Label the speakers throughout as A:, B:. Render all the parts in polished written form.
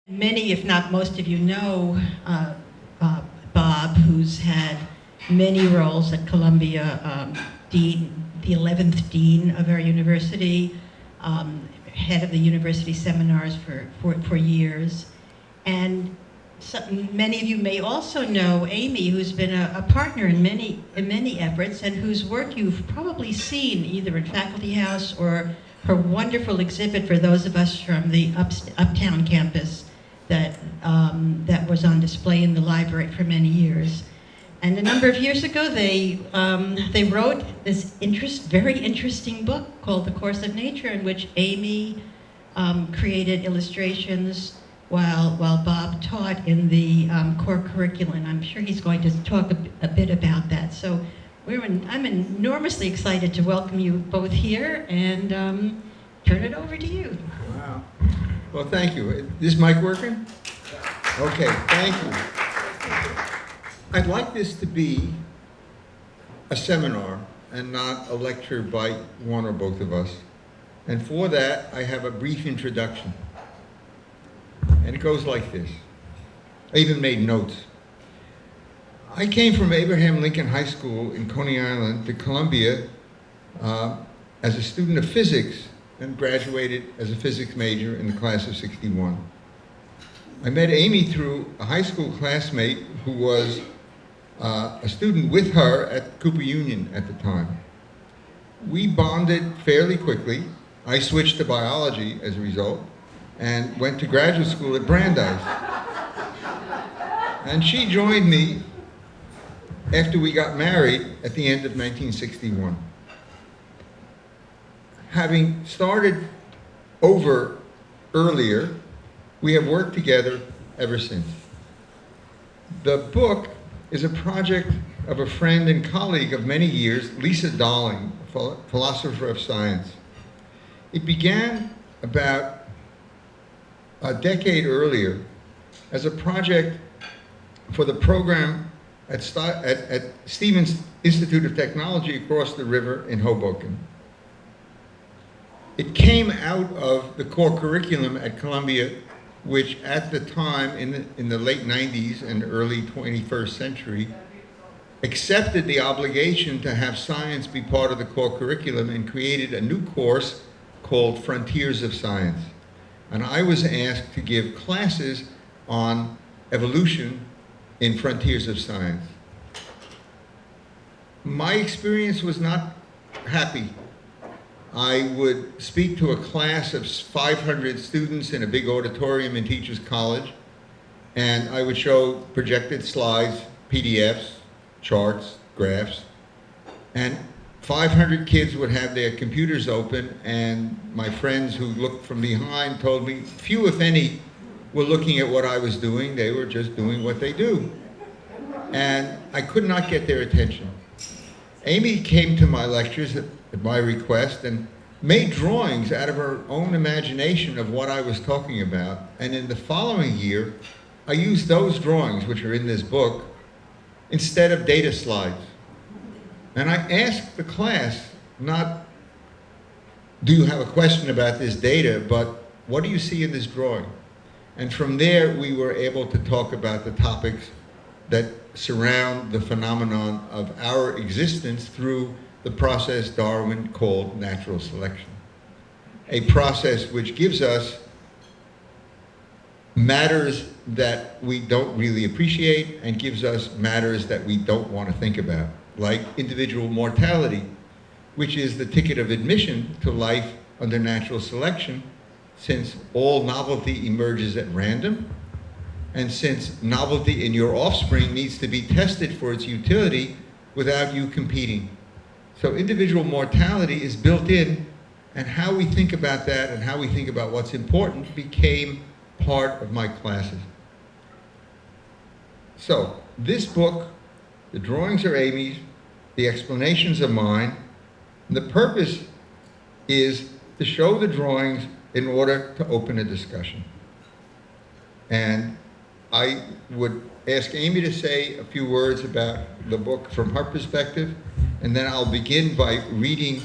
A: Many, if not most of you know Bob, who's had many roles at Columbia, dean, the 11th dean of our university, head of the university seminars for years. And many of you may also know Amy, who's been a partner in many efforts, and whose work you've probably seen either in Faculty House or her wonderful exhibit for those of us from the Uptown campus that was on display in the library for many years. And a number of years ago, they wrote this very interesting book called The Course of Nature, in which Amy created illustrations while Bob taught in the core curriculum. I'm sure he's going to talk a bit about that. So I'm enormously excited to welcome you both here and turn it over to you.
B: Wow. Well, thank you. Is this mic working? Okay, thank you. I'd like this to be a seminar and not a lecture by one or both of us. And for that, I have a brief introduction. And it goes like this. I even made notes. I came from Abraham Lincoln High School in Coney Island to Columbia as a student of physics and graduated as a physics major in the class of '61. I met Amy through a high school classmate who was a student with her at Cooper Union at the time. We bonded fairly quickly. I switched to biology as a result and went to graduate school at Brandeis. And she joined me after we got married at the end of 1961. Having started over earlier, we have worked together ever since. The book is a project of a friend and colleague of many years, Lisa Darling, a philosopher of science. It began about a decade earlier as a project for the program at Stevens Institute of Technology across the river in Hoboken. It came out of the core curriculum at Columbia, which at the time, in the late 90s and early 21st century, accepted the obligation to have science be part of the core curriculum and created a new course called Frontiers of Science. And I was asked to give classes on evolution in Frontiers of Science. My experience was not happy. I would speak to a class of 500 students in a big auditorium in Teachers College, and I would show projected slides, PDFs, charts, graphs, and 500 kids would have their computers open, and my friends who looked from behind told me few, if any, were looking at what I was doing. They were just doing what they do. And I could not get their attention. Amy came to my lectures at my request and made drawings out of her own imagination of what I was talking about. And in the following year, I used those drawings, which are in this book, instead of data slides. And I asked the class, not, do you have a question about this data, but what do you see in this drawing? And from there, we were able to talk about the topics that surround the phenomenon of our existence through the process Darwin called natural selection. A process which gives us matters that we don't really appreciate and gives us matters that we don't want to think about, like individual mortality, which is the ticket of admission to life under natural selection, since all novelty emerges at random, and since novelty in your offspring needs to be tested for its utility without you competing. So individual mortality is built in, and how we think about that and how we think about what's important became part of my classes. So this book, the drawings are Amy's, the explanations are mine, and the purpose is to show the drawings in order to open a discussion. And I would ask Amy to say a few words about the book from her perspective, and then I'll begin by reading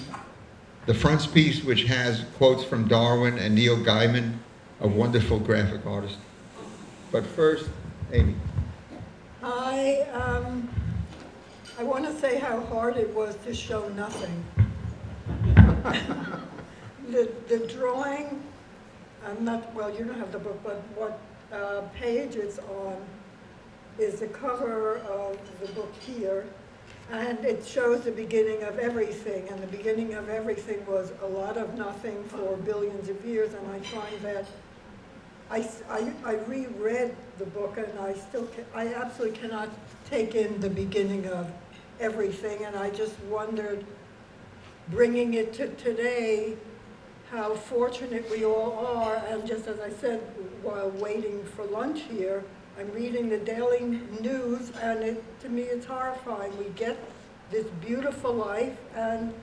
B: the frontispiece, which has quotes from Darwin and Neil Gaiman, a wonderful graphic artist. But first, Amy.
C: I want to say how hard it was to show nothing. The drawing, I'm not, well, you don't have the book, but what page it's on is the cover of the book here, and it shows the beginning of everything, and the beginning of everything was a lot of nothing for billions of years, and I find that I reread the book, and I absolutely cannot take in the beginning of everything, and I just wondered, bringing it to today, how fortunate we all are. And just as I said, while waiting for lunch here, I'm reading the daily news, and to me it's horrifying. We get this beautiful life, and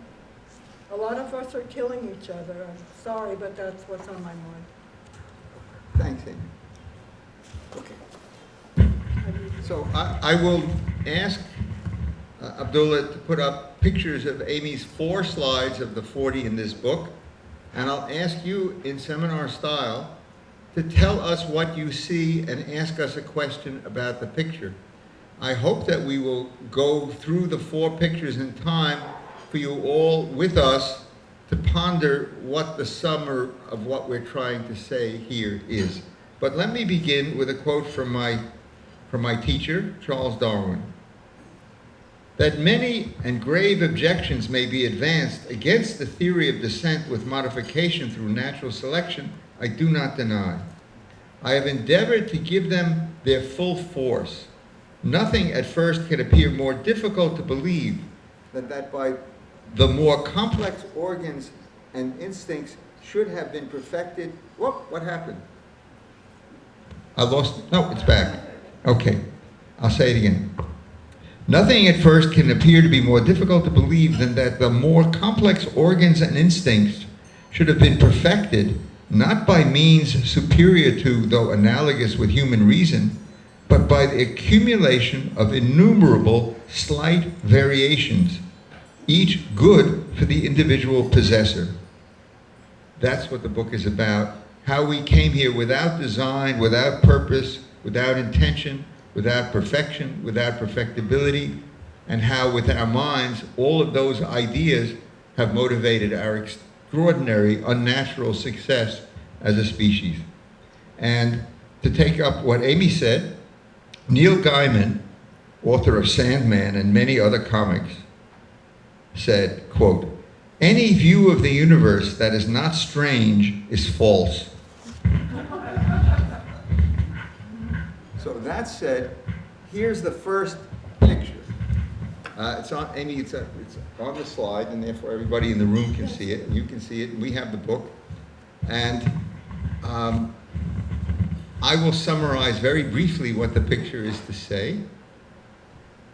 C: a lot of us are killing each other. I'm sorry, but that's what's on my mind.
B: Thanks, Amy. Okay. So I will ask Abdullah to put up pictures of Amy's 4 slides of the 40 in this book, and I'll ask you in seminar style to tell us what you see and ask us a question about the picture. I hope that we will go through the 4 pictures in time for you all with us to ponder what the sum of what we're trying to say here is. But let me begin with a quote from my teacher, Charles Darwin. That many and grave objections may be advanced against the theory of descent with modification through natural selection, I do not deny. I have endeavored to give them their full force. Nothing at first can appear more difficult to believe than that by the more complex organs and instincts should have been perfected. Whoop, what happened? I lost, no, it's back. Okay, I'll say it again. Nothing at first can appear to be more difficult to believe than that the more complex organs and instincts should have been perfected, not by means superior to, though analogous with human reason, but by the accumulation of innumerable slight variations, each good for the individual possessor. That's what the book is about, how we came here without design, without purpose, without intention, without perfection, without perfectibility, and how with our minds, all of those ideas have motivated our extraordinary, unnatural success as a species. And to take up what Amy said, Neil Gaiman, author of Sandman and many other comics, said, quote, "Any view of the universe that is not strange is false." So that said, here's the first picture. It's on, Amy, it's on the slide, and therefore everybody in the room can see it, and you can see it, and we have the book. And I will summarize very briefly what the picture is to say.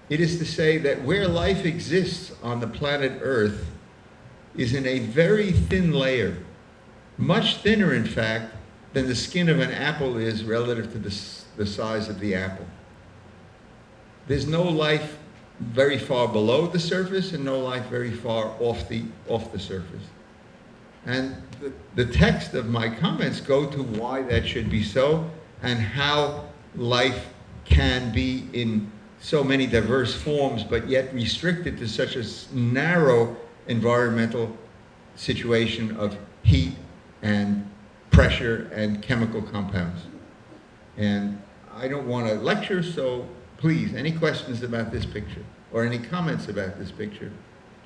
B: It is to say that where life exists on the planet Earth is in a very thin layer, much thinner, in fact, than the skin of an apple is relative to the size of the apple. There's no life very far below the surface and no life very far off the surface. And the text of my comments go to why that should be so and how life can be in so many diverse forms, but yet restricted to such a narrow environmental situation of heat and pressure and chemical compounds. And I don't want to lecture, so please, any questions about this picture or any comments about this picture,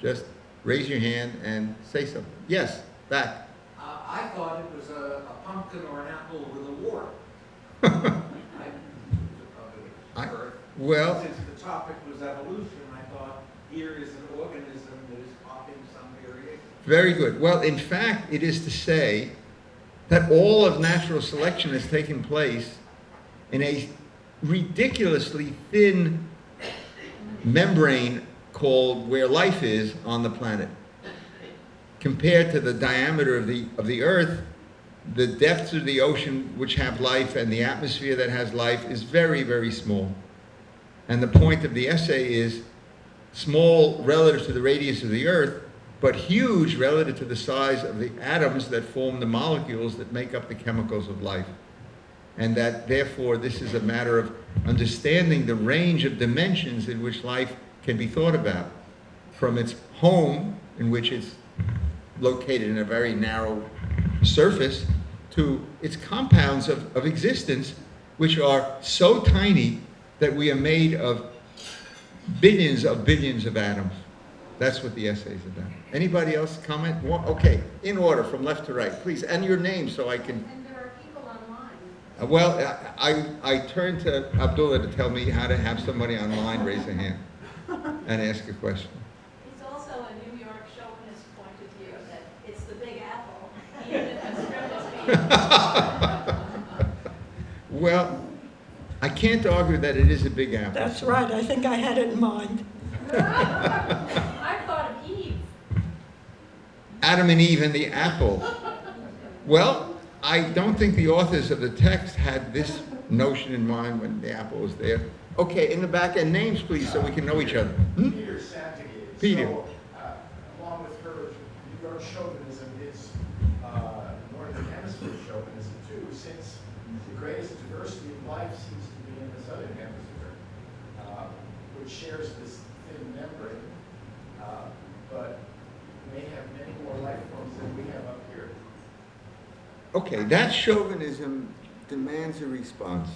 B: just raise your hand and say something. Yes, back.
D: I thought it was a pumpkin or an apple with a wart.
B: Well,
D: since the topic was evolution, I thought here is an organism that is popping some variation.
B: Very good. Well, in fact, it is to say that all of natural selection has taken place in a ridiculously thin membrane called where life is on the planet. Compared to the diameter of the Earth, the depths of the ocean which have life and the atmosphere that has life is very, very small. And the point of the essay is small relative to the radius of the Earth, but huge relative to the size of the atoms that form the molecules that make up the chemicals of life. and that therefore this is a matter of understanding the range of dimensions in which life can be thought about, from its home, in which it's located in a very narrow surface, to its compounds of existence, which are so tiny that we are made of billions of atoms. That's what the essay is about. Anybody else comment? Okay, in order, from left to right, please, and your name so I can...
E: And there are people online.
B: Well, I turned to Abdullah to tell me how to have somebody online raise a hand and ask a question.
E: It's also a New York chauvinist point of view that it's the Big Apple, even if it's
B: Well, I can't argue that it is a big apple.
C: That's right, I think I had it in mind.
E: I thought of Eve.
B: Adam and Eve and the apple. Well, I don't think the authors of the text had this notion in mind when the apple was there. Okay, in the back end, names please, so we can know each other.
F: Peter Santigate.
B: Peter.
F: So, along with her, New York chauvinism is Northern Hemisphere chauvinism too, since the greatest diversity of life seems to be in the Southern Hemisphere, which shares this thin membrane, but may have many more life forms than we have up here.
B: Okay, that chauvinism demands a response.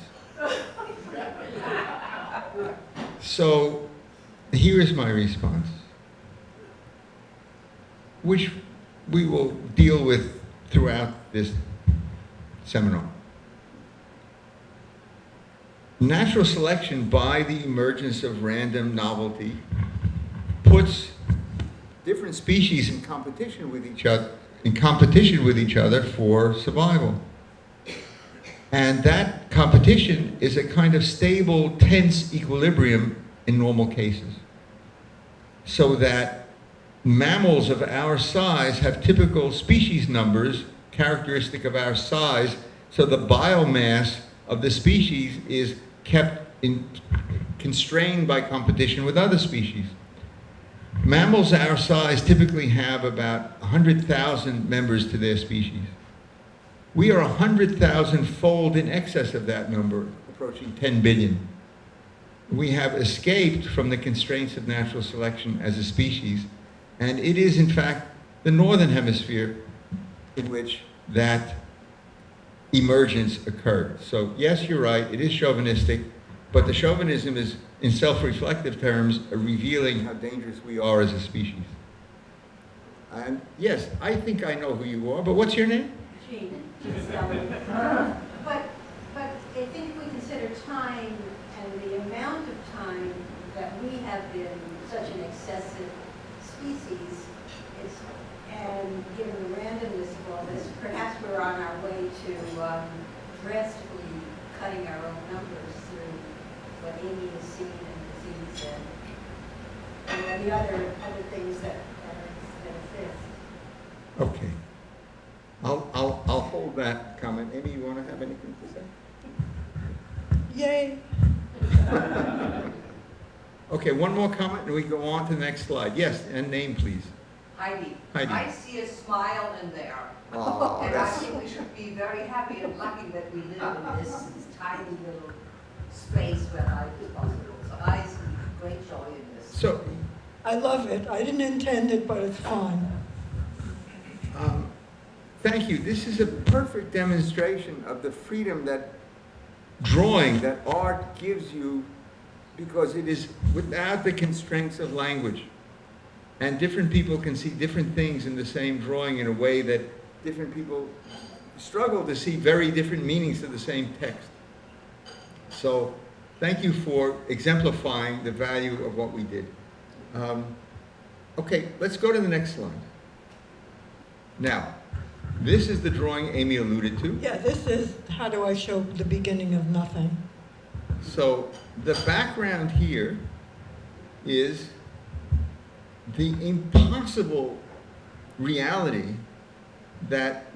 B: So, here is my response, which we will deal with throughout this seminar. Natural selection, by the emergence of random novelty, puts different species in competition with each other for survival. And that competition is a kind of stable, tense equilibrium in normal cases. So that mammals of our size have typical species numbers characteristic of our size, so the biomass of the species is kept constrained by competition with other species. Mammals our size typically have about 100,000 members to their species. We are 100,000-fold in excess of that number, approaching 10 billion. We have escaped from the constraints of natural selection as a species, and it is in fact the Northern Hemisphere in which that emergence occurred. So yes, you're right, it is chauvinistic, but the chauvinism is, in self-reflective terms, revealing how dangerous we are as a species. And yes, I think I know who you are, but what's your name?
E: Gene. But I think if we consider time and the amount of time that we have been such an excessive species, and given the randomness of all this, perhaps we're on our way to drastically cutting our own numbers through what Amy has seen and disease and the other things that exist.
B: Okay. I'll hold that comment. Amy, you want to have anything to say?
C: Yay.
B: Okay, one more comment and we go on to the next slide. Yes, and name please.
G: Heidi.
B: Heidi.
G: I see a smile in there.
B: Oh,
G: And I
B: that's-
G: think we should be very happy and lucky that we live in this tiny little space where life is possible. So I see great joy in this.
B: So,
C: I love it. I didn't intend it, but it's fun.
B: thank you. This is a perfect demonstration of the freedom that drawing, that art gives you, because it is without the constraints of language. And different people can see different things in the same drawing in a way that different people struggle to see very different meanings to the same text. So thank you for exemplifying the value of what we did. Okay, let's go to the next slide. Now, this is the drawing Amy alluded to.
C: Yeah, this is how do I show the beginning of nothing.
B: So the background here is the impossible reality that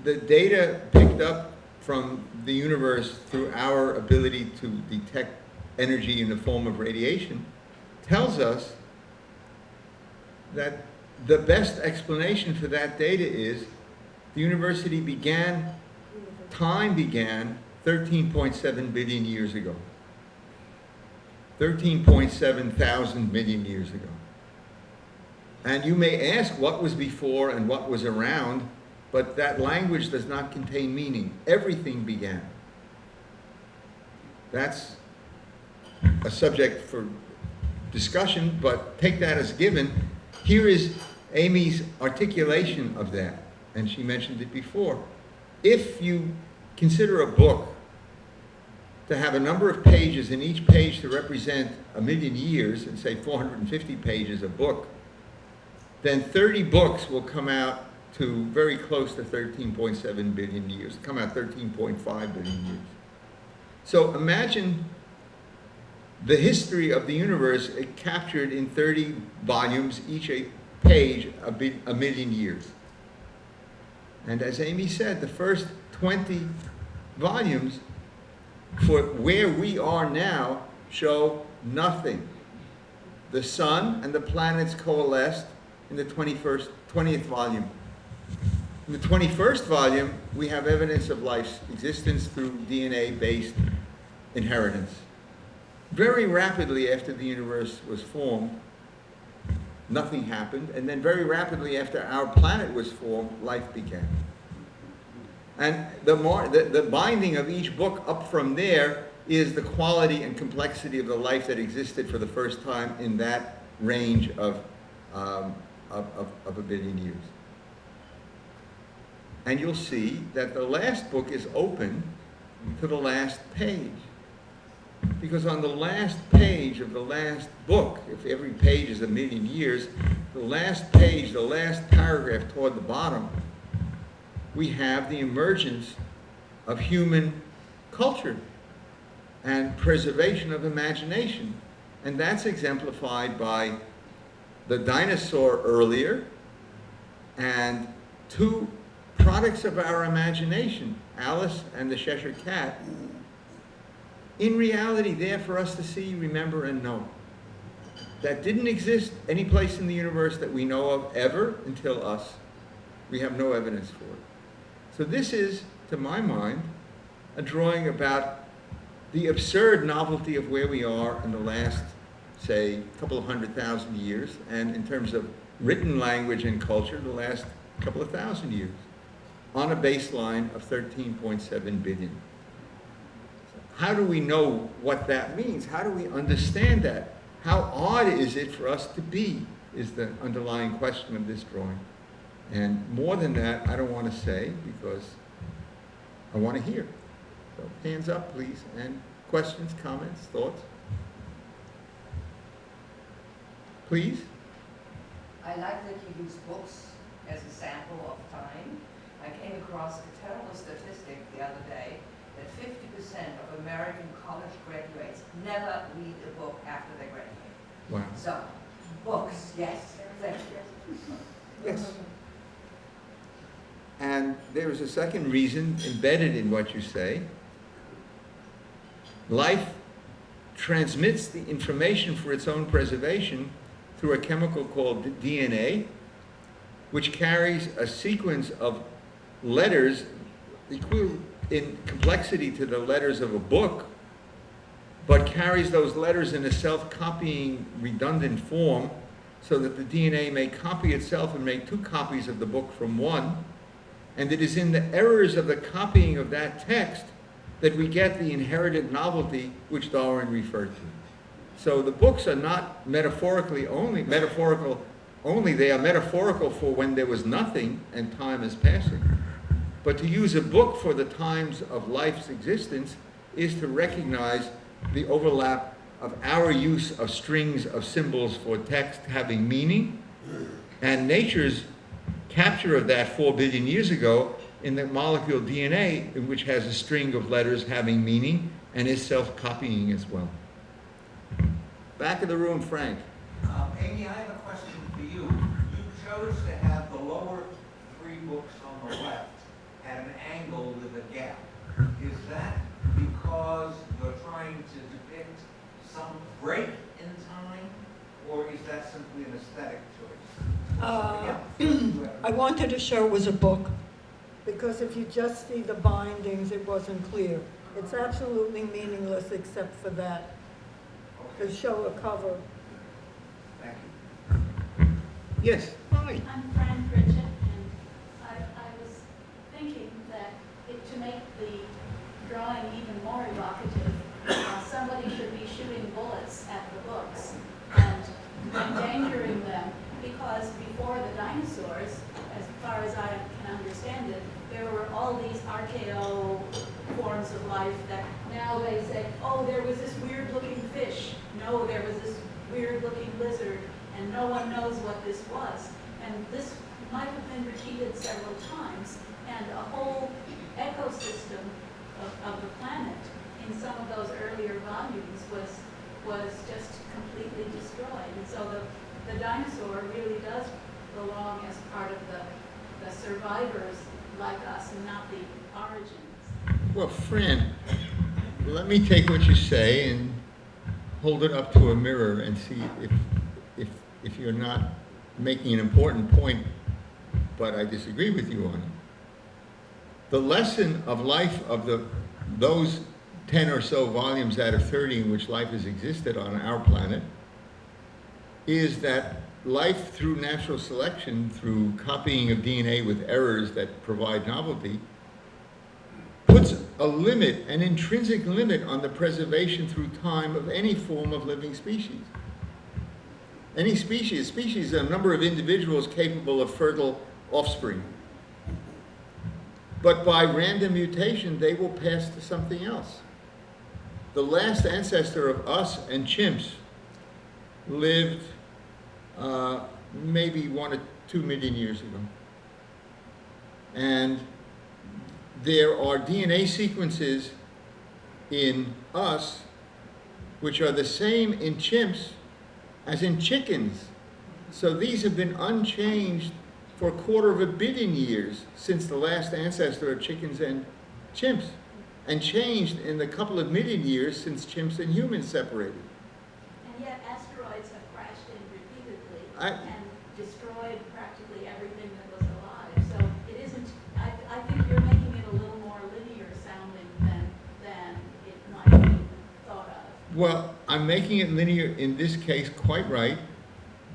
B: the data picked up from the universe through our ability to detect energy in the form of radiation tells us that the best explanation for that data is the time began 13.7 billion years ago. 13.7 thousand million years ago. And you may ask what was before and what was around, but that language does not contain meaning. Everything began. That's a subject for discussion, but take that as given. Here is Amy's articulation of that, and she mentioned it before. If you consider a book to have a number of pages, and each page to represent 1,000,000 years, and say 450 pages a book, then 30 books will come out to very close to 13.7 billion years, come out 13.5 billion years. So imagine the history of the universe captured in 30 volumes, each a page, 1,000,000 years. And as Amy said, the first 20 volumes for where we are now show nothing. The sun and the planets coalesced in the 20th volume. In the 21st volume, we have evidence of life's existence through DNA-based inheritance. Very rapidly after the universe was formed, nothing happened, and then very rapidly after our planet was formed, life began. And the binding of each book up from there is the quality and complexity of the life that existed for the first time in that range of 1,000,000,000 years. And you'll see that the last book is open to the last page. Because on the last page of the last book, if every page is 1,000,000 years, the last page, the last paragraph toward the bottom, we have the emergence of human culture and preservation of imagination. And that's exemplified by the dinosaur earlier and two products of our imagination, Alice and the Cheshire Cat, in reality there for us to see, remember, and know. That didn't exist any place in the universe that we know of ever until us. We have no evidence for it. So this is, to my mind, a drawing about the absurd novelty of where we are in the last, say, couple of 100,000 years, and in terms of written language and culture, the last couple of thousand years, on a baseline of 13.7 billion. How do we know what that means? How do we understand that? How odd is it for us to be, is the underlying question of this drawing. And more than that, I don't want to say, because I want to hear. So hands up, please, and questions, comments, thoughts? Please?
G: I like that you use books as a sample of time. I came across a terrible statistic the other day that 50% of American college graduates never read a book after they graduate.
B: Wow.
G: So, books, yes, thank you.
B: Yes. And there is a second reason embedded in what you say. Life transmits the information for its own preservation through a chemical called DNA, which carries a sequence of letters equivalent in complexity to the letters of a book, but carries those letters in a self-copying, redundant form so that the DNA may copy itself and make two copies of the book from one. And it is in the errors of the copying of that text that we get the inherited novelty which Darwin referred to. So the books are not metaphorical only, they are metaphorical for when there was nothing and time is passing. But to use a book for the times of life's existence is to recognize the overlap of our use of strings of symbols for text having meaning, and nature's capture of that 4 billion years ago in the molecule DNA, which has a string of letters having meaning and is self-copying as well. Back of the room, Frank.
D: Amy, I have a question for you. You chose to have the lower three books on the left at an angle with a gap. Is that because you're trying to depict some break in time, or is that simply an aesthetic choice?
C: I wanted to show it was a book, because if you just see the bindings, it wasn't clear. It's absolutely meaningless except for that, to show a cover.
D: Thank you.
B: Yes, hi.
H: I'm Fran Pritchett, and I was thinking that to make the drawing even more evocative, somebody should be shooting bullets at the books and endangering them, because before the dinosaurs, as far as I can understand it, there were all these archaeo forms of life that now they say, oh, there was this weird looking fish, no, there was this weird looking lizard, and no one knows what this was. And this might have been repeated several times, and a whole ecosystem of the planet in some of those earlier volumes was just completely destroyed. And so the dinosaur really does belong as part of the survivors like us and not the origins.
B: Well, Fran, let me take what you say and hold it up to a mirror and see if you're not making an important point, but I disagree with you on it. The lesson of life of those 10 or so volumes out of 30 in which life has existed on our planet is that life through natural selection, through copying of DNA with errors that provide novelty, puts a limit, an intrinsic limit on the preservation through time of any form of living species. Any species is a number of individuals capable of fertile offspring. But by random mutation, they will pass to something else. The last ancestor of us and chimps lived maybe 1 or 2 million years ago. And there are DNA sequences in us which are the same in chimps as in chickens. So these have been unchanged for 250 million years since the last ancestor of chickens and chimps, and changed in the couple of million years since chimps and humans separated.
H: And yet asteroids have crashed in repeatedly and destroyed practically everything that was alive. So it isn't, I think you're making it a little more linear sounding than it might be thought of.
B: Well, I'm making it linear in this case quite right,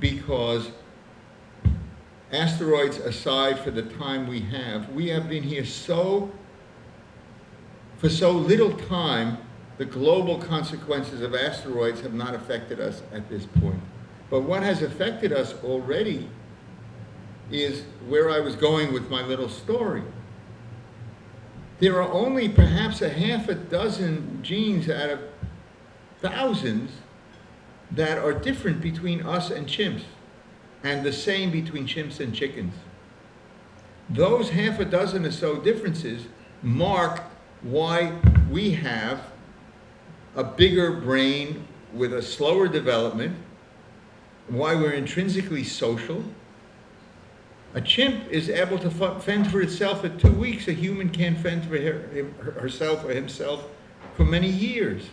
B: because asteroids aside for the time we have been here for so little time, the global consequences of asteroids have not affected us at this point. But what has affected us already is where I was going with my little story. There are only perhaps a half a dozen genes out of thousands that are different between us and chimps, and the same between chimps and chickens. Those half a dozen or so differences mark why we have a bigger brain with a slower development, why we're intrinsically social. A chimp is able to fend for itself at 2 weeks. A human can't fend for herself or himself for many years.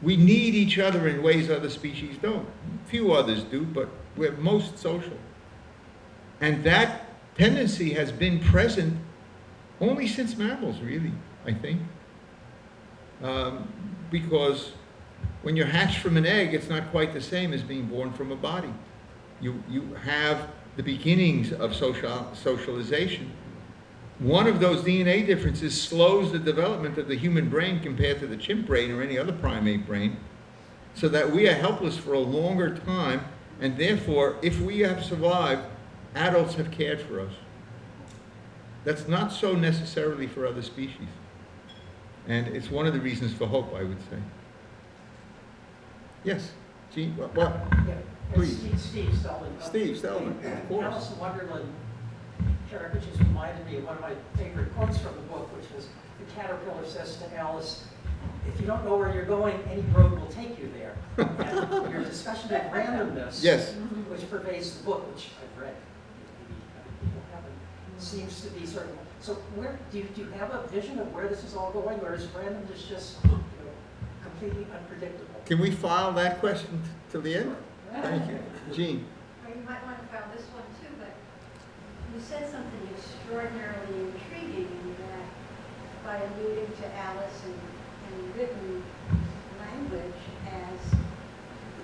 B: We need each other in ways other species don't. Few others do, but we're most social. And that tendency has been present only since mammals, really, I think. Because when you're hatched from an egg, it's not quite the same as being born from a body. You have the beginnings of socialization. One of those DNA differences slows the development of the human brain compared to the chimp brain or any other primate brain, so that we are helpless for a longer time, and therefore, if we have survived, adults have cared for us. That's not so necessarily for other species. And it's one of the reasons for hope, I would say. Yes, Gene, what?
I: Yeah,
B: Please.
I: Steve Stellman.
B: Steve Stellman, of course.
I: Alice in Wonderland character just reminded me of one of my favorite quotes from the book, which was, the caterpillar says to Alice, if you don't know where you're going, any road will take you there. And your discussion of randomness,
B: Yes.
I: which pervades the book, which I've read, maybe other people haven't, seems to be sort of, so where, do you have a vision of where this is all going, or is randomness just completely unpredictable?
B: Can we file that question till the end? Thank you. Jean.
E: Or you might want to file this one too, but you said something extraordinarily intriguing in that by alluding to Alice and written language as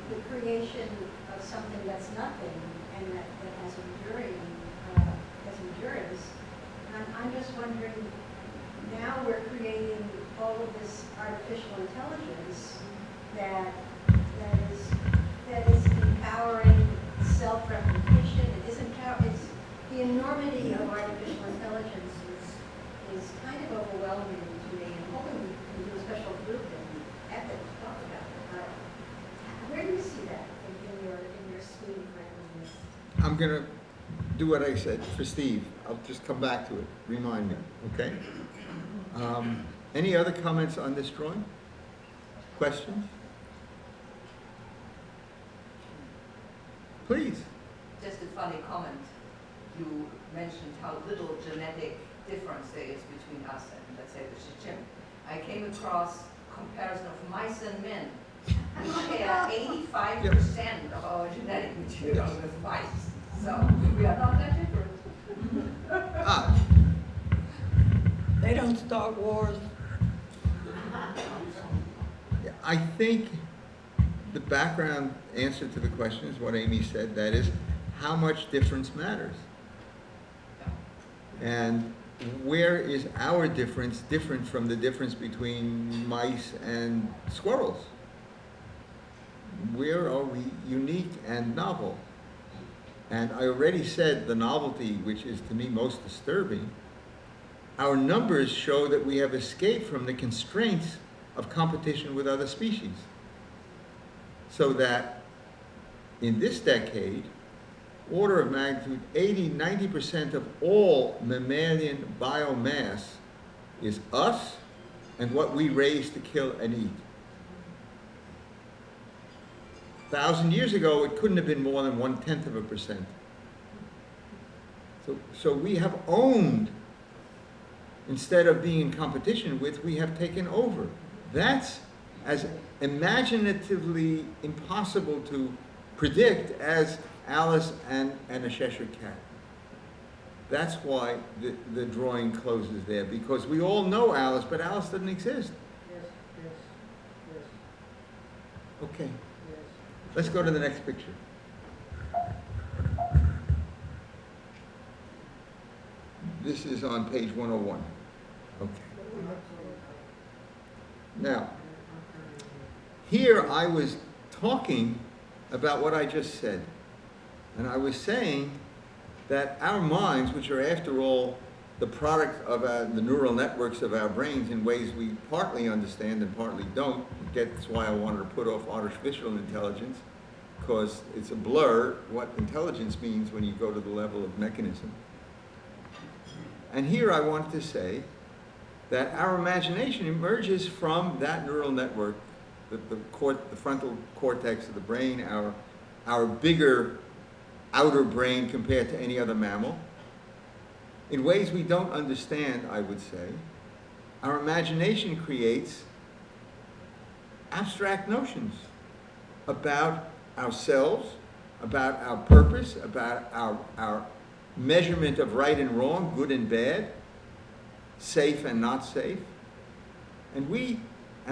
E: the creation of something that's nothing and that has endurance. And I'm just wondering, now we're creating all of this artificial intelligence that is empowering self-replication. It's the enormity of artificial intelligence is kind of overwhelming to me. And hoping we can do a special group and ethics to talk about it. Where do you see that in your scheme for
B: I'm going to do what I said for Steve. I'll just come back to it. Remind me, okay? Any other comments on this drawing? Questions? Please.
G: Just a funny comment. You mentioned how little genetic difference there is between us and, let's say, the chimp. I came across comparison of mice and men. We share 85% of our genetic material with mice. So we are not that different.
C: They don't start wars.
B: I think the background answer to the question is what Amy said, that is, how much difference matters? And where is our difference different from the difference between mice and squirrels? Where are we unique and novel? And I already said the novelty, which is to me most disturbing. Our numbers show that we have escaped from the constraints of competition with other species. So that in this decade, order of magnitude 80–90% of all mammalian biomass is us and what we raise to kill and eat. 1,000 years ago, it couldn't have been more than 0.1%. So we have owned, instead of being in competition with, we have taken over. That's as imaginatively impossible to predict as Alice and a Cheshire cat. That's why the drawing closes there, because we all know Alice, but Alice doesn't exist.
I: Yes.
B: Okay,
I: Yes.
B: let's go to the next picture. This is on page 101. Okay. Now, here I was talking about what I just said. And I was saying that our minds, which are after all the product of the neural networks of our brains in ways we partly understand and partly don't, that's why I wanted to put off artificial intelligence, because it's a blur what intelligence means when you go to the level of mechanism. And here I wanted to say that our imagination emerges from that neural network, the frontal cortex of the brain, our bigger outer brain compared to any other mammal. In ways we don't understand, I would say, our imagination creates abstract notions about ourselves, about our purpose, about our measurement of right and wrong, good and bad, safe and not safe. And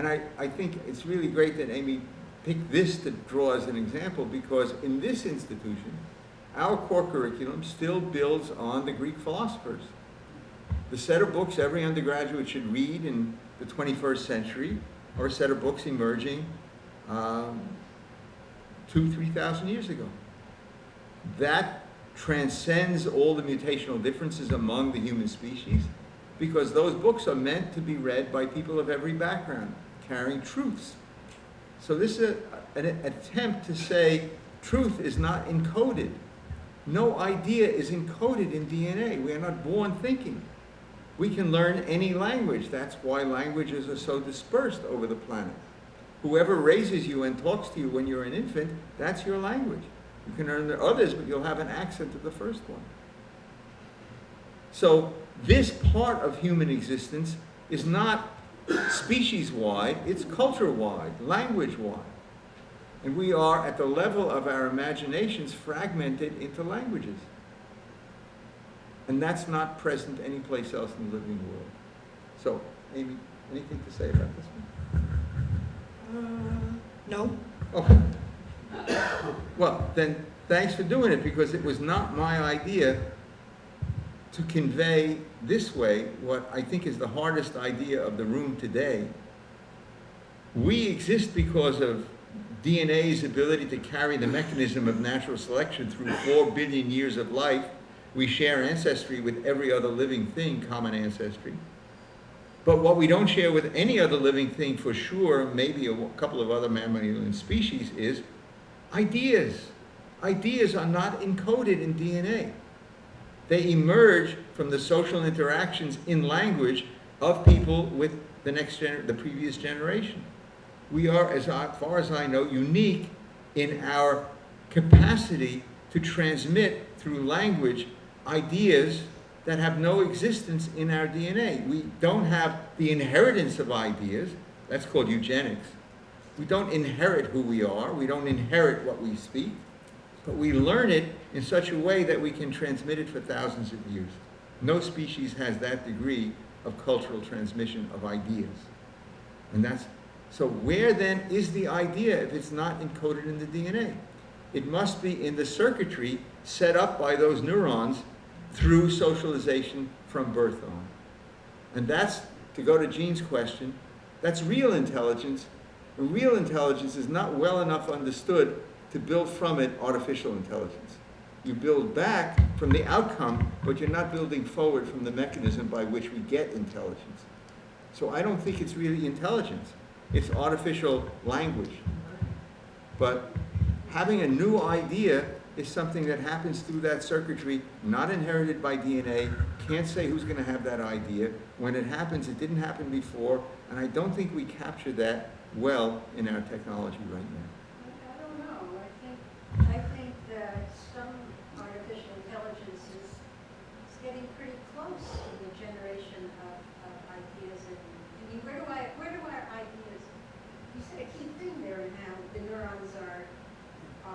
B: I think it's really great that Amy picked this to draw as an example, because in this institution, our core curriculum still builds on the Greek philosophers. The set of books every undergraduate should read in the 21st century are a set of books emerging 2,000–3,000 years ago. That transcends all the mutational differences among the human species, because those books are meant to be read by people of every background, carrying truths. So this is an attempt to say truth is not encoded. No idea is encoded in DNA. We are not born thinking. We can learn any language. That's why languages are so dispersed over the planet. Whoever raises you and talks to you when you're an infant, that's your language. You can learn the others, but you'll have an accent to the first one. So this part of human existence is not species-wide, it's culture-wide, language-wide. And we are, at the level of our imaginations, fragmented into languages. And that's not present anyplace else in the living world. So, Amy, anything to say about this one?
C: No?
B: Okay. Well, then, thanks for doing it, because it was not my idea to convey this way what I think is the hardest idea of the room today. We exist because of DNA's ability to carry the mechanism of natural selection through 4 billion years of life. We share ancestry with every other living thing, common ancestry. But what we don't share with any other living thing for sure, maybe a couple of other mammalian species, is ideas. Ideas are not encoded in DNA. They emerge from the social interactions in language of people with the previous generation. We are, as far as I know, unique in our capacity to transmit through language ideas that have no existence in our DNA. We don't have the inheritance of ideas. That's called eugenics. We don't inherit who we are. We don't inherit what we speak. But we learn it in such a way that we can transmit it for thousands of years. No species has that degree of cultural transmission of ideas. And so where then is the idea if it's not encoded in the DNA? It must be in the circuitry set up by those neurons through socialization from birth on. And that's, to go to Jean's question, that's real intelligence. And real intelligence is not well enough understood to build from it artificial intelligence. You build back from the outcome, but you're not building forward from the mechanism by which we get intelligence. So I don't think it's really intelligence. It's artificial language. But having a new idea is something that happens through that circuitry, not inherited by DNA. Can't say who's going to have that idea. When it happens, it didn't happen before, and I don't think we capture that well in our technology right now.
E: I don't know. I think that some artificial intelligence is getting pretty close to the generation of ideas. And I mean, where do our ideas? You said a key thing there in how the neurons are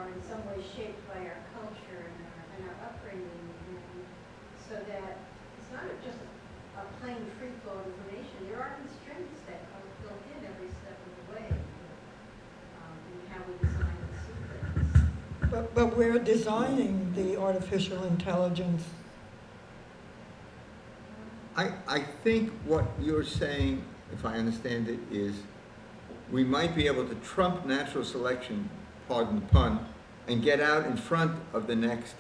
E: in some way shaped by our culture and our upbringing, and so that it's not just a plain free flow of information. There are constraints that are built in every step of the way in how we design and see things.
C: But we're designing the artificial intelligence.
B: I think what you're saying, if I understand it, is we might be able to trump natural selection, pardon the pun, and get out in front of the next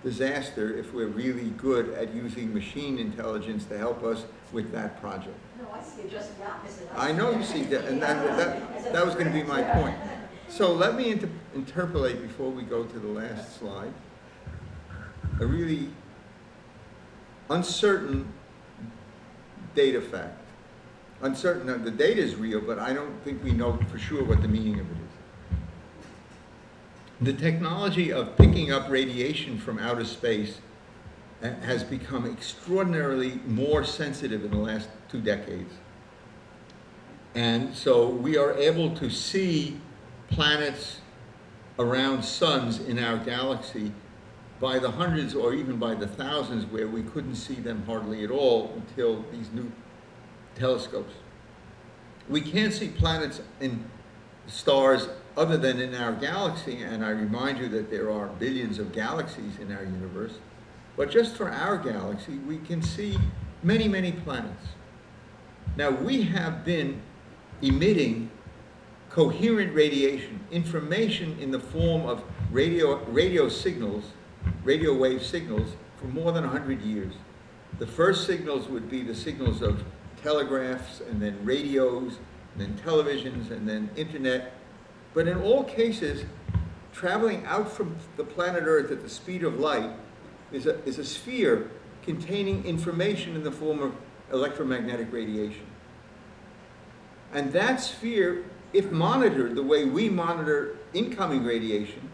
B: disaster if we're really good at using machine intelligence to help us with that project.
E: No, I see it just the opposite.
B: I know you see that, and that was going to be my point. So let me interpolate before we go to the last slide. A really uncertain data fact. Uncertain, the data is real, but I don't think we know for sure what the meaning of it is. The technology of picking up radiation from outer space has become extraordinarily more sensitive in the last 2 decades. And so we are able to see planets around suns in our galaxy by the hundreds or even by the thousands, where we couldn't see them hardly at all until these new telescopes. We can't see planets and stars other than in our galaxy, and I remind you that there are billions of galaxies in our universe. But just for our galaxy, we can see many, many planets. Now, we have been emitting coherent radiation, information in the form of radio signals, radio wave signals, for more than 100 years. The first signals would be the signals of telegraphs, and then radios, and then televisions, and then internet. But in all cases, traveling out from the planet Earth at the speed of light is a sphere containing information in the form of electromagnetic radiation. And that sphere, if monitored the way we monitor incoming radiation,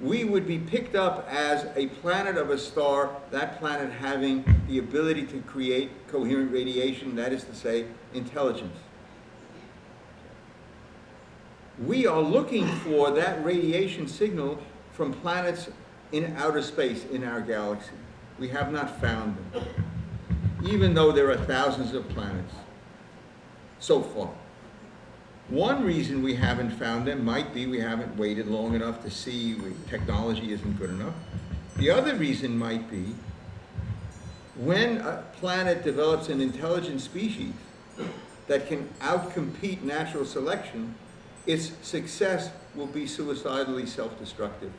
B: we would be picked up as a planet of a star, that planet having the ability to create coherent radiation, that is to say, intelligence. We are looking for that radiation signal from planets in outer space in our galaxy. We have not found them, even though there are thousands of planets so far. One reason we haven't found them might be we haven't waited long enough to see, technology isn't good enough. The other reason might be when a planet develops an intelligent species that can outcompete natural selection, its success will be suicidally self-destructive.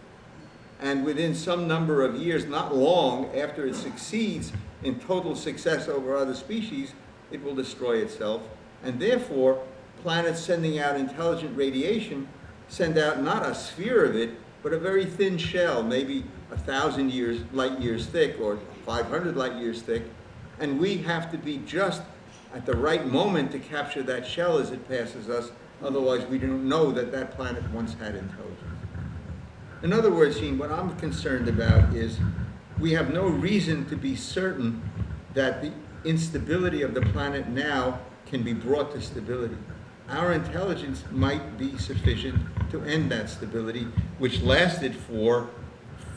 B: And within some number of years, not long after it succeeds in total success over other species, it will destroy itself. And therefore, planets sending out intelligent radiation send out not a sphere of it, but a very thin shell, maybe 1,000 light years thick or 500 light years thick. And we have to be just at the right moment to capture that shell as it passes us. Otherwise, we don't know that that planet once had intelligence. In other words, Gene, what I'm concerned about is we have no reason to be certain that the instability of the planet now can be brought to stability. Our intelligence might be sufficient to end that stability, which lasted for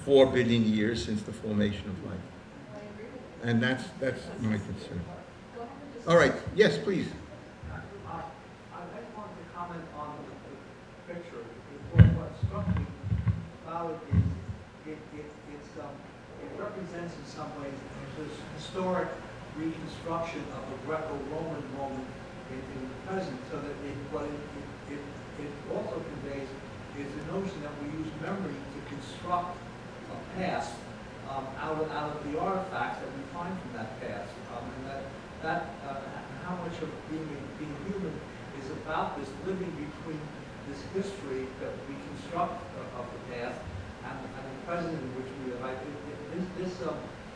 B: 4 billion years since the formation of life. And that's my concern. All right, yes, please.
J: I just wanted to comment on the picture. What struck me about it is it represents in some ways this historic reconstruction of a Greco-Roman moment in the present, so that what it also conveys is the notion that we use memory to construct a past out of the artifacts that we find from that past, and that how much of being human is about this living between this history that we construct of the past and the present in which we live.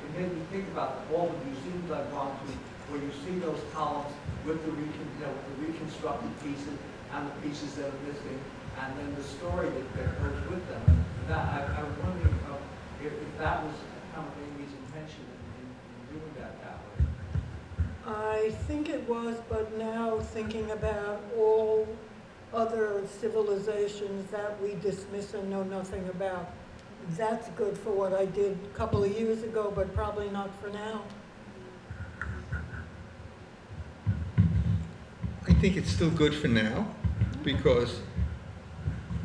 J: It made me think about all the museums I've gone to, where you see those columns with the reconstructed pieces and the pieces that are missing, and then the story that goes with them. And that I was wondering if that was kind of Amy's intention in doing that way.
C: I think it was, but now thinking about all other civilizations that we dismiss and know nothing about, that's good for what I did a couple of years ago, but probably not for now.
B: I think it's still good for now because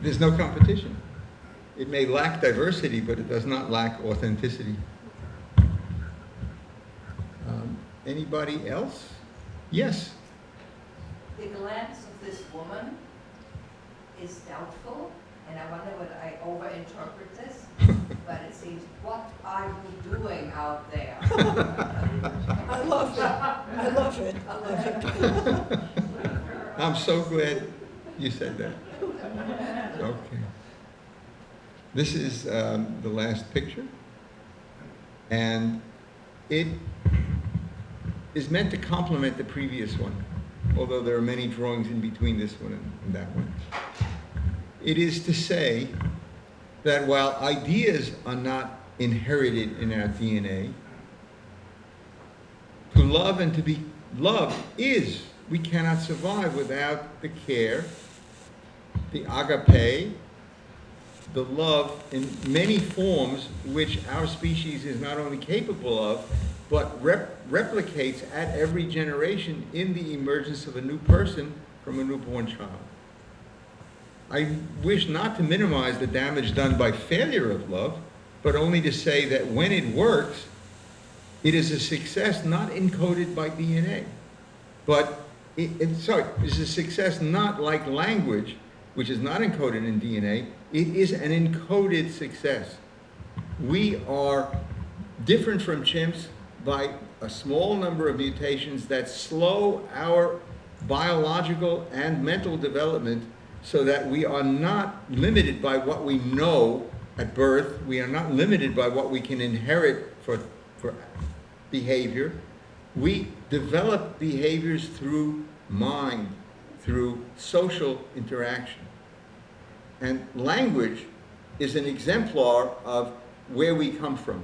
B: there's no competition. It may lack diversity, but it does not lack authenticity. Anybody else? Yes.
G: The glance of this woman is doubtful, and I wonder whether I overinterpret this, but it seems, what are you doing out there?
C: I love it. I love it. I love it.
B: I'm so glad you said that. Okay. This is the last picture, and it is meant to complement the previous one, although there are many drawings in between this one and that one. It is to say that while ideas are not inherited in our DNA, to love and to be loved is. We cannot survive without the care, the agape, the love in many forms which our species is not only capable of, but replicates at every generation in the emergence of a new person from a newborn child. I wish not to minimize the damage done by failure of love, but only to say that when it works, it is a success not encoded by DNA, but it's a success not like language, which is not encoded in DNA. It is an encoded success. We are different from chimps by a small number of mutations that slow our biological and mental development so that we are not limited by what we know at birth. We are not limited by what we can inherit for behavior. We develop behaviors through mind, through social interaction. And language is an exemplar of where we come from,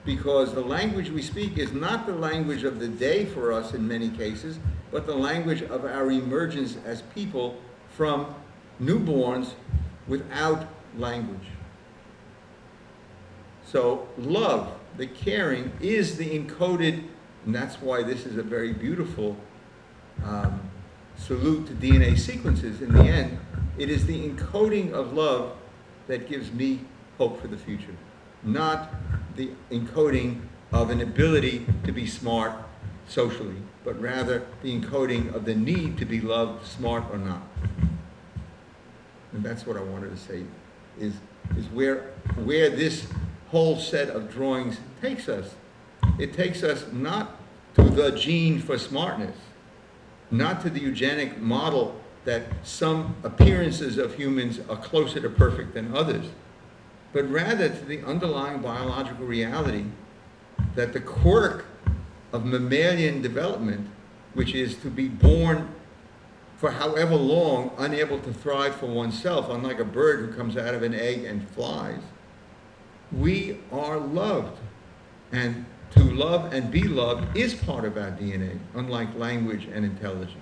B: because the language we speak is not the language of the day for us in many cases, but the language of our emergence as people from newborns without language. So love the caring, is the encoded, and that's why this is a very beautiful salute to DNA sequences. In the end, it is the encoding of love that gives me hope for the future, not the encoding of an ability to be smart socially, but rather the encoding of the need to be loved, smart or not. And that's what I wanted to say, is where this whole set of drawings takes us. It takes us not to the gene for smartness, not to the eugenic model that some appearances of humans are closer to perfect than others, but rather to the underlying biological reality that the quirk of mammalian development, which is to be born for however long, unable to thrive for oneself, unlike a bird who comes out of an egg and flies, we are loved. And to love and be loved is part of our DNA, unlike language and intelligence.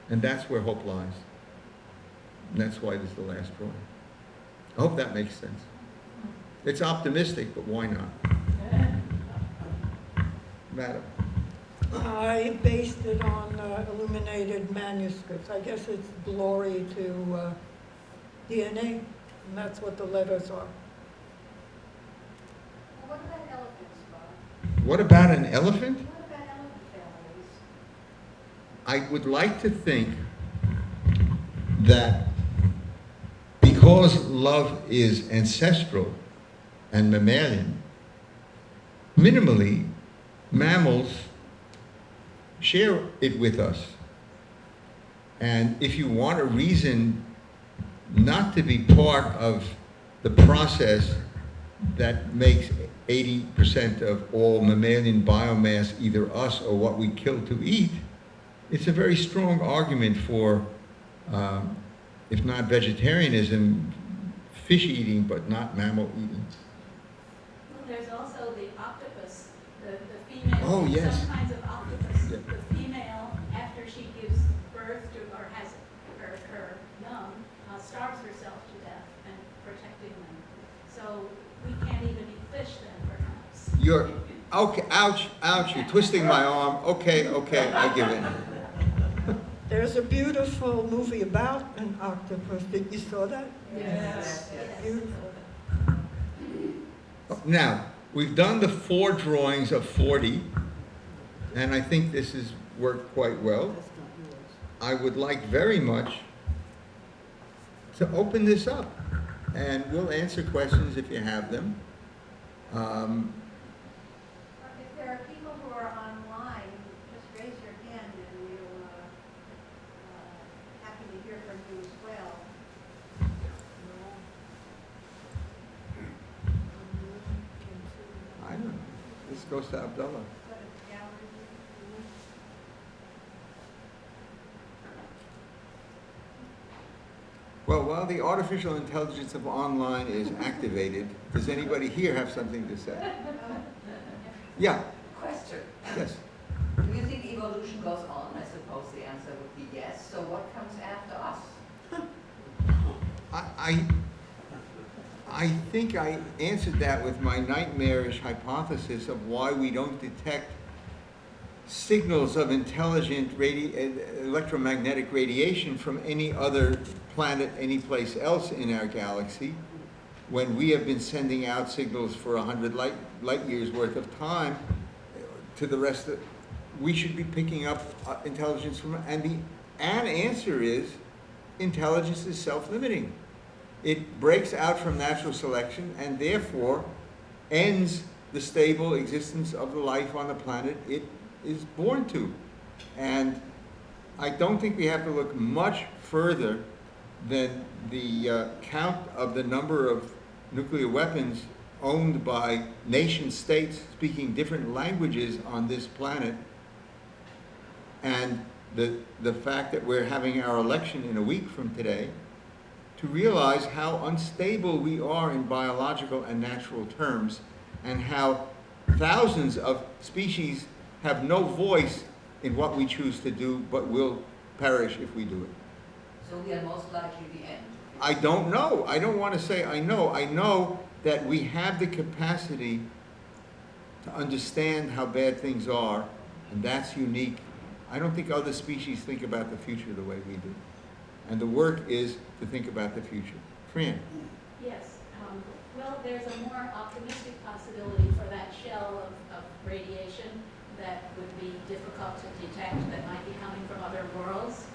B: And that's where hope lies. And that's why this is the last drawing. I hope that makes sense. It's optimistic, but why not? Madam.
C: I based it on illuminated manuscripts. I guess it's glory to DNA, and that's what the letters are.
E: Well, what about elephants, Bob?
B: What about an elephant?
E: What about elephant families?
B: I would like to think that because love is ancestral and mammalian, minimally, mammals share it with us. And if you want a reason not to be part of the process that makes 80% of all mammalian biomass either us or what we kill to eat, it's a very strong argument for, if not vegetarianism, fish eating, but not mammal eating.
H: Well, there's also the octopus, the female.
B: Oh, yes.
H: Some kinds of octopus.
B: Yeah.
H: The female, after she gives birth to, or has her young, starves herself to death and protecting them. So we can't even eat fish then, perhaps.
B: You're, okay, ouch, you're twisting my arm. Okay, I give in.
C: There's a beautiful movie about an octopus. Did you saw that?
G: Yes.
C: Beautiful.
B: Now, we've done the 4 drawings of 40, and I think this has worked quite well. I would like very much to open this up, and we'll answer questions if you have them.
E: If there are people who are online, just raise your hand and we'll, happy to hear from you as well.
B: I don't know. This goes to Abdullah.
E: Go to gallery.
B: Well, while the artificial intelligence of online is activated, does anybody here have something to say? Yeah,
G: Question.
B: yes.
G: Do you think evolution goes on? I suppose the answer would be yes. So what comes after us?
B: I think I answered that with my nightmarish hypothesis of why we don't detect signals of intelligent electromagnetic radiation from any other planet, any place else in our galaxy, when we have been sending out signals for 100 light years worth of time to the rest of, we should be picking up intelligence from, and the answer is intelligence is self-limiting. It breaks out from natural selection and therefore ends the stable existence of the life on the planet it is born to. And I don't think we have to look much further than the count of the number of nuclear weapons owned by nation states speaking different languages on this planet, and the fact that we're having our election in a week from today, to realize how unstable we are in biological and natural terms, and how thousands of species have no voice in what we choose to do, but will perish if we do it.
G: So we are most likely the end.
B: I don't know. I don't want to say I know. I know that we have the capacity to understand how bad things are, and that's unique. I don't think other species think about the future the way we do. And the work is to think about the future. Fran?
H: Yes, well, there's a more optimistic possibility for that shell of radiation that would be difficult to detect, that might be coming from other worlds.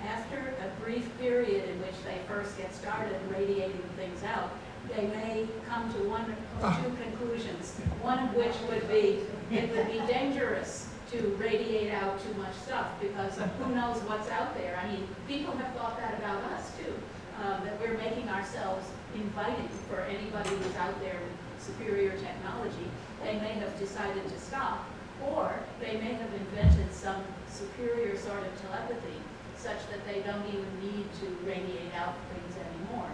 H: After a brief period in which they first get started radiating things out, they may come to one or two conclusions, one of which would be it would be dangerous to radiate out too much stuff because who knows what's out there. I mean, people have thought that about us too, that we're making ourselves inviting for anybody who's out there with superior technology. They may have decided to stop, or they may have invented some superior sort of telepathy such that they don't even need to radiate out things anymore.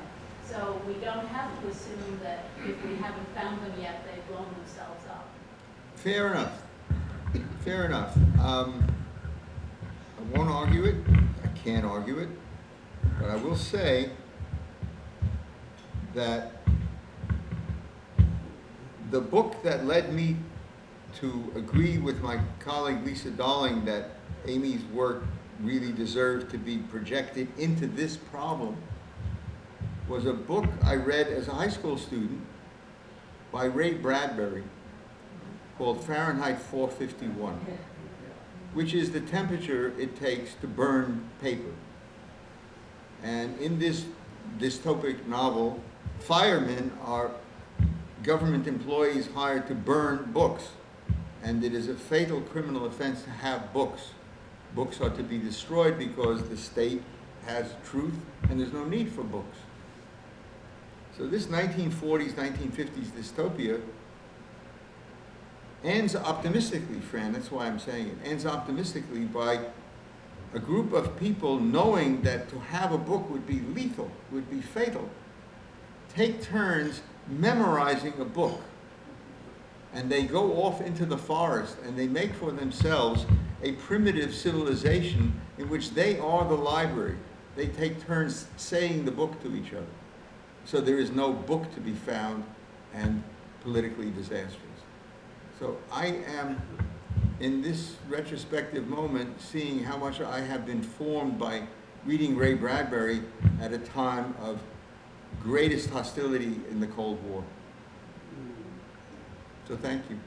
H: So we don't have to assume that if we haven't found them yet, they've blown themselves up.
B: Fair enough. Fair enough. I won't argue it. I can't argue it. But I will say that the book that led me to agree with my colleague Lisa Darling that Amy's work really deserved to be projected into this problem was a book I read as a high school student by Ray Bradbury called Fahrenheit 451, which is the temperature it takes to burn paper. And in this dystopic novel, firemen are government employees hired to burn books, and it is a fatal criminal offense to have books. Books are to be destroyed because the state has truth and there's no need for books. So this 1940s, 1950s dystopia ends optimistically, Fran, that's why I'm saying it, ends optimistically by a group of people knowing that to have a book would be lethal, would be fatal, take turns memorizing a book. And they go off into the forest and they make for themselves a primitive civilization in which they are the library. They take turns saying the book to each other. So there is no book to be found and politically disastrous. So I am, in this retrospective moment, seeing how much I have been formed by reading Ray Bradbury at a time of greatest hostility in the Cold War. So thank you.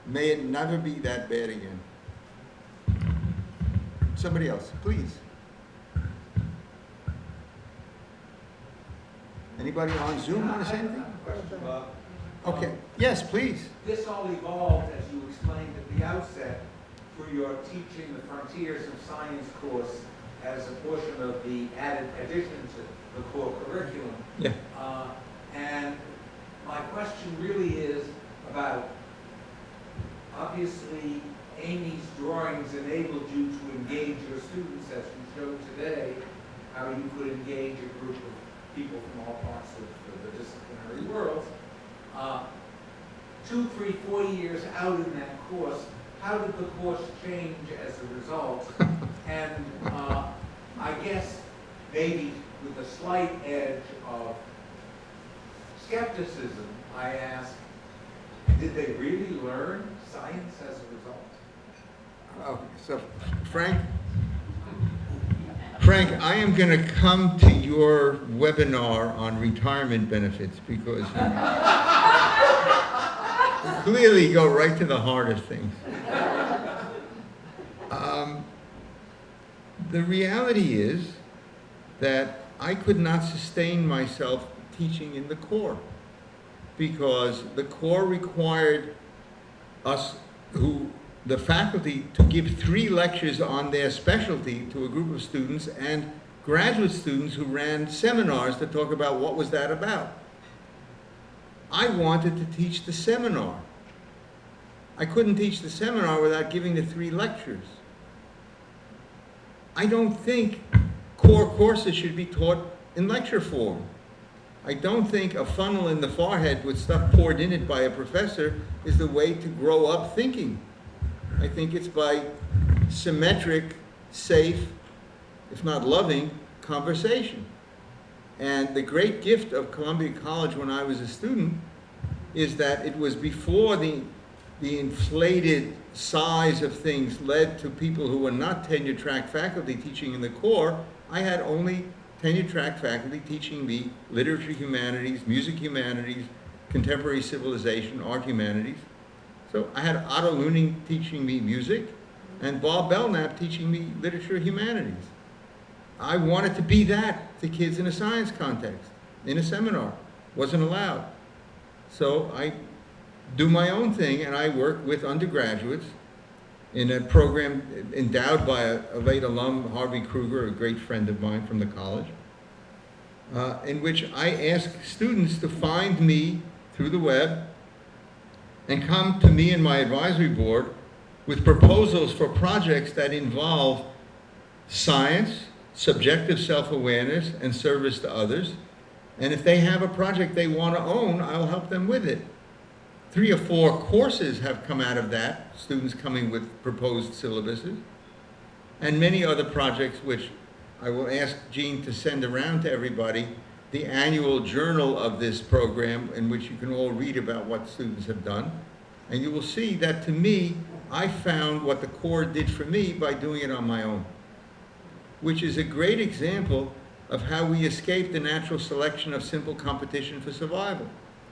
B: May it never be that bad again. Somebody else, please. Anybody on Zoom want to say anything?
D: Question, Bob.
B: Okay, yes, please.
D: This all evolved, as you explained at the outset, through your teaching the Frontiers of Science course as a portion of the added addition to the core curriculum.
B: Yeah.
D: And my question really is about, obviously, Amy's drawings enabled you to engage your students, as you showed today, how you could engage a group of people from all parts of the disciplinary world. 2, 3, 4 years out in that course, how did the course change as a result? And I guess maybe with a slight edge of skepticism, I ask, did they really learn science as a result?
B: Okay, so Frank, I am going to come to your webinar on retirement benefits because you clearly go right to the heart of things. The reality is that I could not sustain myself teaching in the core because the core required us, the faculty, to give 3 lectures on their specialty to a group of students and graduate students who ran seminars to talk about what was that about. I wanted to teach the seminar. I couldn't teach the seminar without giving the 3 lectures. I don't think core courses should be taught in lecture form. I don't think a funnel in the forehead with stuff poured in it by a professor is the way to grow up thinking. I think it's by symmetric, safe, if not loving, conversation. And the great gift of Columbia College when I was a student is that it was before the inflated size of things led to people who were not tenure-track faculty teaching in the core. I had only tenure-track faculty teaching me literature humanities, music humanities, contemporary civilization, art humanities. So I had Otto Luning teaching me music and Bob Belknap teaching me literature humanities. I wanted to be that to kids in a science context, in a seminar. Wasn't allowed. So I do my own thing, and I work with undergraduates in a program endowed by a late alum, Harvey Kruger, a great friend of mine from the college, in which I ask students to find me through the web and come to me and my advisory board with proposals for projects that involve science, subjective self-awareness, and service to others. And if they have a project they want to own, I'll help them with it. 3 or 4 courses have come out of that, students coming with proposed syllabuses, and many other projects which I will ask Jean to send around to everybody, the annual journal of this program in which you can all read about what students have done. And you will see that to me, I found what the core did for me by doing it on my own, which is a great example of how we escape the natural selection of simple competition for survival.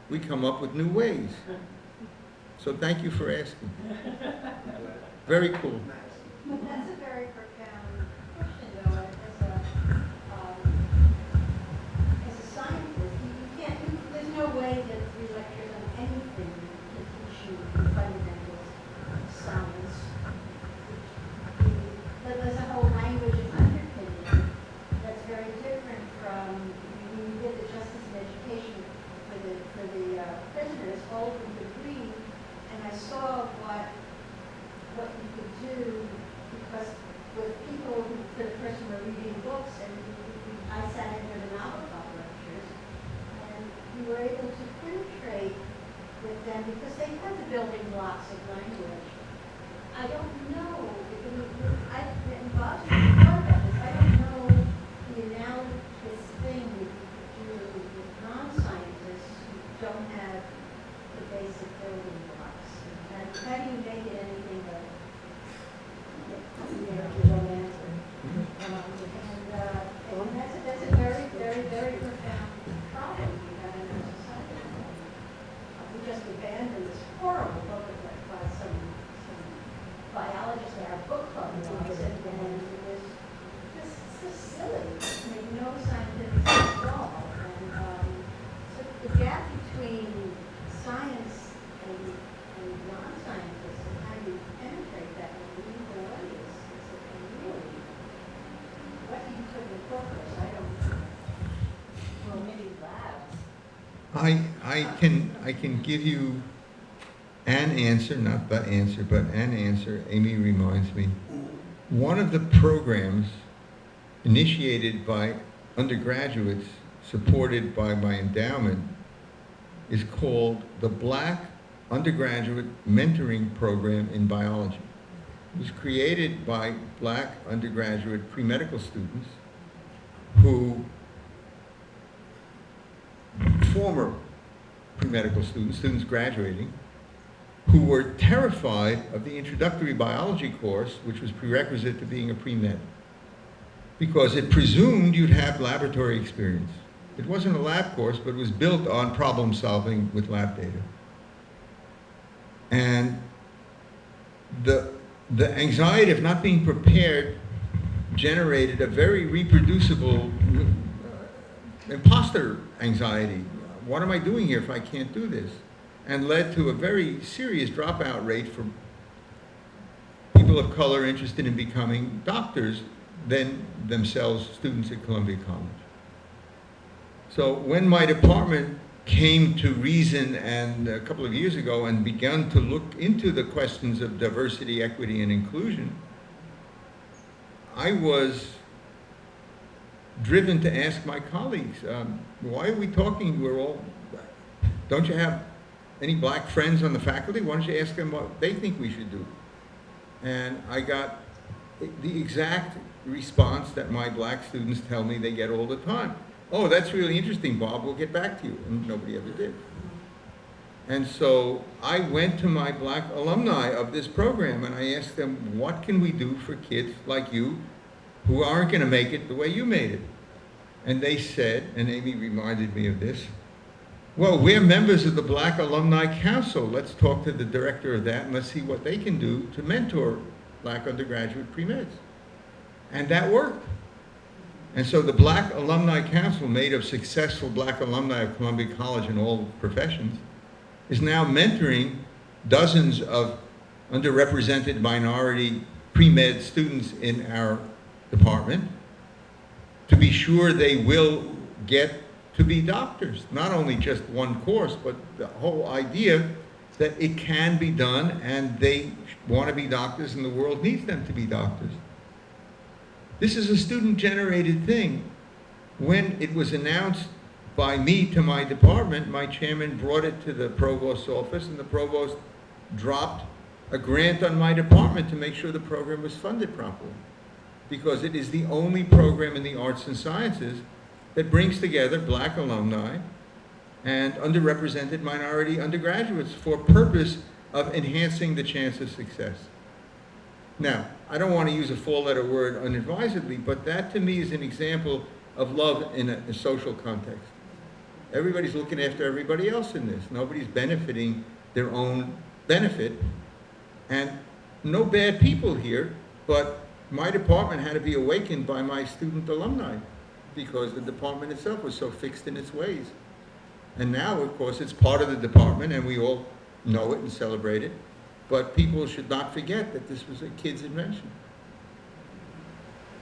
B: We come up with new ways. So thank you for asking. Very cool.
E: But that's a very profound question, though, as a scientist, you can't, there's no way that 3 lectures on anything can teach you the fundamentals of science. There's a whole language of underpinning that's very different from when you did the justice and education for the prisoners, all of them could read, and I saw what you could do, because with people who, for the person were reading books, and I sat in for the novel club lectures, and we were able to penetrate with them because they had the building blocks of language. I don't know, I've written Bob's thought about this, I don't know the analogous thing we do with non-scientists who don't have the basic building blocks. And how do you make it anything but, you know, romantic? And that's a very, very, very profound problem we have in our society. We just abandoned this horrible book by some biologists at our book club once, and it was just silly. It made no scientific sense at all. And so the gap between science and non-scientists and how you penetrate that in a meaningful way is really, what do you put in the corpus? I don't know. Well, maybe labs.
B: I can give you an answer, not the answer, but an answer. Amy reminds me. One of the programs initiated by undergraduates, supported by my endowment, is called the Black Undergraduate Mentoring Program in Biology. It was created by Black undergraduate pre-medical students who, former pre-medical students graduating, who were terrified of the introductory biology course, which was prerequisite to being a pre-med, because it presumed you'd have laboratory experience. It wasn't a lab course, but it was built on problem solving with lab data. And the anxiety of not being prepared generated a very reproducible imposter anxiety. What am I doing here if I can't do this? And led to a very serious dropout rate for people of color interested in becoming doctors, then themselves students at Columbia College. So when my department came to reason, and a couple of years ago, and began to look into the questions of diversity, equity, and inclusion, I was driven to ask my colleagues, why are we talking, don't you have any black friends on the faculty? Why don't you ask them what they think we should do? And I got the exact response that my black students tell me they get all the time. Oh, that's really interesting, Bob, we'll get back to you. And nobody ever did. And so I went to my black alumni of this program and I asked them, what can we do for kids like you who aren't going to make it the way you made it? And they said, and Amy reminded me of this, well, we're members of the Black Alumni Council. Let's talk to the director of that and let's see what they can do to mentor black undergraduate pre-meds. And that worked. And so the Black Alumni Council, made of successful black alumni of Columbia College in all professions, is now mentoring dozens of underrepresented minority pre-med students in our department to be sure they will get to be doctors. Not only just one course, but the whole idea that it can be done and they want to be doctors and the world needs them to be doctors. This is a student-generated thing. When it was announced by me to my department, my chairman brought it to the provost's office and the provost dropped a grant on my department to make sure the program was funded properly. Because it is the only program in the arts and sciences that brings together black alumni and underrepresented minority undergraduates for purpose of enhancing the chance of success. Now, I don't want to use a four-letter word unadvisedly, but that to me is an example of love in a social context. Everybody's looking after everybody else in this. Nobody's benefiting their own benefit. And no bad people here, but my department had to be awakened by my student alumni because the department itself was so fixed in its ways. And now, of course, it's part of the department and we all know it and celebrate it. But people should not forget that this was a kid's invention.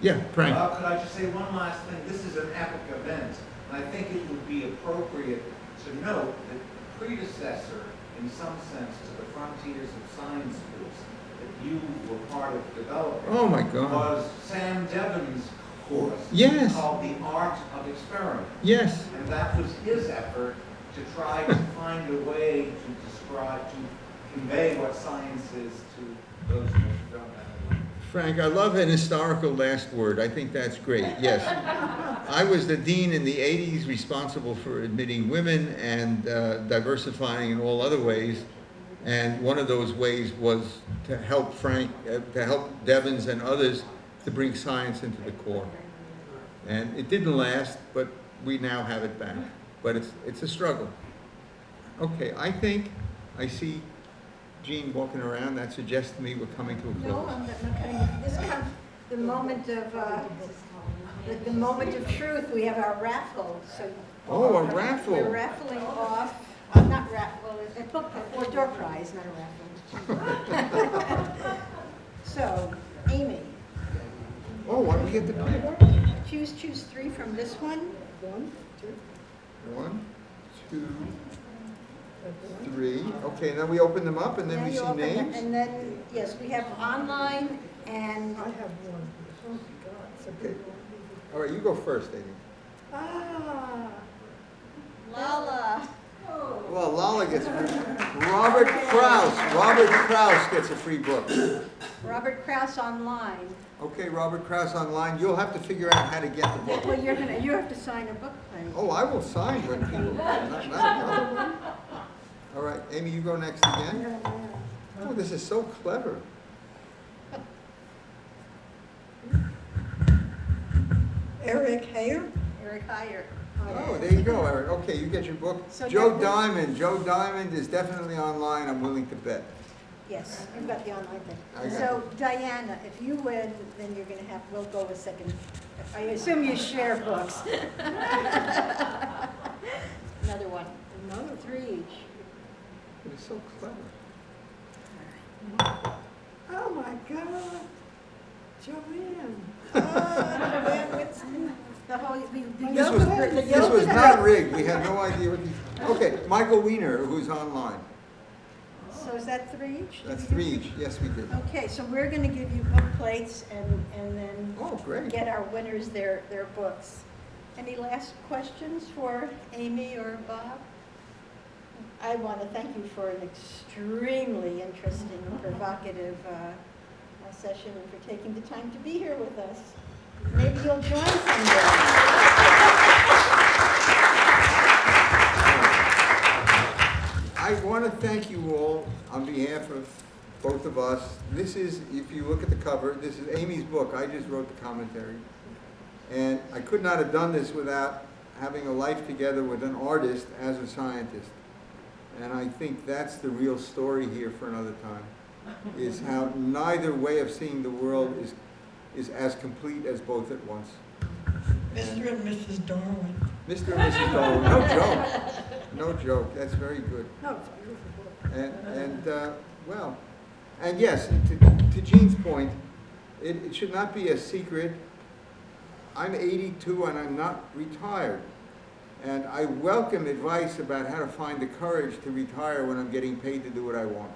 B: Yeah, Frank.
D: Could I just say one last thing? This is an epic event. And I think it would be appropriate to note that the predecessor, in some sense, to the Frontiers of Science course that you were part of developing,
B: Oh my God.
D: was Sam Devin's course.
B: Yes.
D: Called The Art of Experiment.
B: Yes.
D: And that was his effort to try to find a way to describe, to convey what science is to those who don't know.
B: Frank, I love an historical last word. I think that's great. Yes. I was the dean in the 80s responsible for admitting women and diversifying in all other ways. And one of those ways was to help to help Devins and others to bring science into the core. And it didn't last, but we now have it back. But it's a struggle. Okay, I think I see Jean walking around. That suggests to me we're coming to a close.
C: No, I'm not coming. This comes the moment of the moment of truth. We have our raffle. So
B: Oh, a raffle.
C: we're raffling off. Not raffle. A book or door prize, not a raffle. So, Amy,
B: Oh, why don't we get the paper?
C: choose three from this one. 1, 2.
B: 1, 2, 3. Okay, then we open them up and then we
C: you
B: see
C: open it,
B: names.
C: and then, yes, we have online and,
K: I have one. Oh, God, it's a big one.
B: All right, you go first, Amy.
C: Lala.
B: Well, Lala gets a free. Robert Krause gets a free book.
C: Robert Krause online.
B: Okay, Robert Krause online. You'll have to figure out how to get the book.
C: Well, you have to sign a book, Frank.
B: Oh, I will sign when people. Not a problem. All right, Amy, you go next again. Oh, this is so clever.
C: Eric Heyer. Eric Heyer.
B: Oh, there you go, Eric. Okay, you get your book.
C: So
B: Joe
C: that-
B: Diamond. Joe Diamond is definitely online. I'm willing to bet.
C: Yes, you've got the online thing.
B: I got
C: So Diana, if you win, then you're gonna have, we'll go a second. I assume you share books. Another one. Another 3 each.
B: It's so clever.
K: Oh, my God. Joanne.
C: Joanne Whitson. The whole, the
B: This was,
C: yoga- the
B: this was
C: yoga-
B: not rigged. We had no idea what these. Okay, Michael Weiner, who's online.
C: So is that 3 each?
B: That's 3 each. Yes, we did.
C: Okay, so we're gonna give you book plates and then
B: Oh, great.
C: get our winners their books. Any last questions for Amy or Bob? I want to thank you for an extremely interesting, provocative session and for taking the time to be here with us. Maybe you'll join someday.
B: I want want to thank you all on behalf of both of us. This is, if you look at the cover, this is Amy's book. I just wrote the commentary. And I could not have done this without having a life together with an artist as a scientist. And I think that's the real story here for another time, is how neither way of seeing the world is as complete as both at once.
K: Mr. and Mrs. Darwin.
B: Mr. and Mrs. Darwin, no joke. No joke, that's very good.
C: No, it's a beautiful book.
B: Well, and yes, to Jean's point, it should not be a secret. I'm 82 and I'm not retired. And I welcome advice about how to find the courage to retire when I'm getting paid to do what I want.